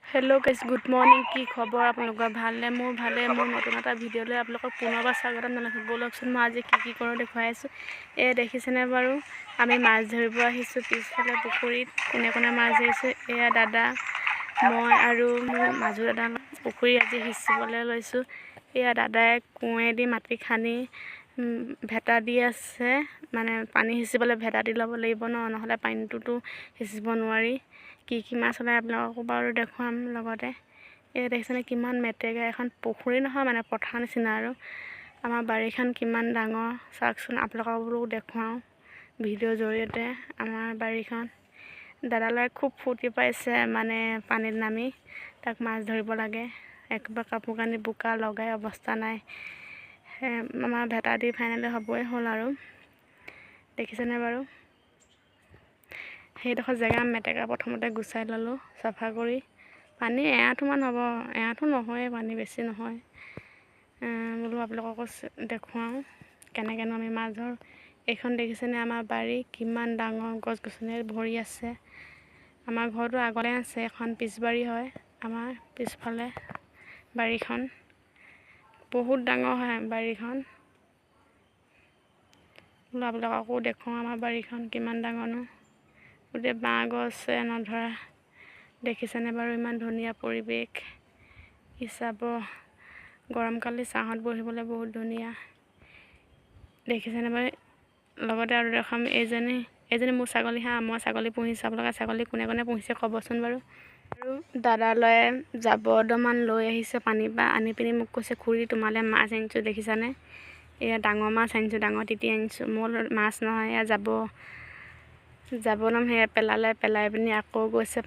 hello guys good morning की खबर आपलोকৰ ভালনে মোৰ ভালে মোৰ নতুন এটা ভিডিঅ'লৈ আপোনালোকক পুনৰবাৰ স্বাগতম জনাইছোঁ বলকচোন মই আজি কি কৰোঁ দেখুৱাই আছোঁ দেখিছেনে বাৰু আমি মাছ ধৰিব আহিছোঁ পিছফালে পুখুৰীত কোনে কোনে মাছ ধৰিছে দাদা মই আৰু মোৰ মাজু দাদা পুখুৰী আজি সিঁচিবলৈ লৈছোঁ দাদাই কুঁৱেদি মাটি খানি ভেটা দি আছে মানে পানী সিঁচিবলৈ ভেটা দি ল'ব লাগিব নহ'লে পানীটোতো সিঁচিব নোৱাৰি কি মাছ ওলাই আপোনালোকক বাৰু দেখুৱাম লগতে দেখিছেনে কিমান মেটেকা এখন পুখুৰী নহয় মানে পথাৰ নিচিনা আৰু আমাৰ বাৰীখন কিমান ডাঙৰ চাওকচোন আপোনালোকক দেখুৱাওঁ ভিডিঅ'ৰ জৰিয়তে আমাৰ বাৰীখন দাদালৈ খুব ফূৰ্তি পাইছে মানে পানীত নামি তাক মাছ ধৰিব লাগে একবাৰ কাপোৰ কানি বোকা লগাই অৱস্থা নাই আমাৰ ভেটা দি ফাইনেলি হ'বই হ'ল আৰু দেখিছেনে বাৰু সেইডোখৰ জেগা মেটেকা প্ৰথমতে গুচাই ল'লোঁ চাফা কৰি পানী এআঁঠুমান হ'ব এআঁঠু নহয় পানী বেছি নহয় বোলো আপোনালোকক দেখুৱাওঁ কেনেকৈনো আমি মাছ ধৰোঁ এইখন দেখিছেনে আমাৰ বাৰী কিমান ডাঙৰ গছ গছনিৰে ভৰি আছে আমাৰ ঘৰটো আগলৈ আছে এখন পিছবাৰী হয় আমাৰ পিছফালে বাৰীখন বহুত ডাঙৰ হয় বাৰীখন বোলো আপোনালোককো দেখুৱাওঁ আমাৰ বাৰীখন কিমান ডাঙৰনো গোটেই বাঁহ গছে নধৰা দেখিছেনে বাৰু ইমান ধুনীয়া পৰিৱেশ কি চাব গৰমকালি ছাঁত বহিবলৈ বহুত ধুনীয়া দেখিছেনে বাৰু লগতে আৰু দেখাম এইজনী মোৰ ছাগলী মই ছাগলী পুহিছোঁ আপোনালোকে ছাগলী কোনে কোনে পুহিছে ক'বচোন বাৰু আৰু দাদালৈ জাবৰদমান লৈ আহিছে পানীৰ পৰা আনি পিনি মোক কৈছে খুৰী তোমালৈ মাছ আনিছোঁ দেখিছানে ডাঙৰ মাছ আনিছোঁ ডাঙৰ তিতি আনিছোঁ মোৰ মাছ নহয় যাব নাম সেয়া পেলাই পিনি আকৌ গৈছে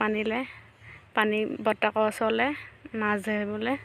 পানী বৰ্তাকৰ ওচৰলৈ মাছ ধৰিবলৈ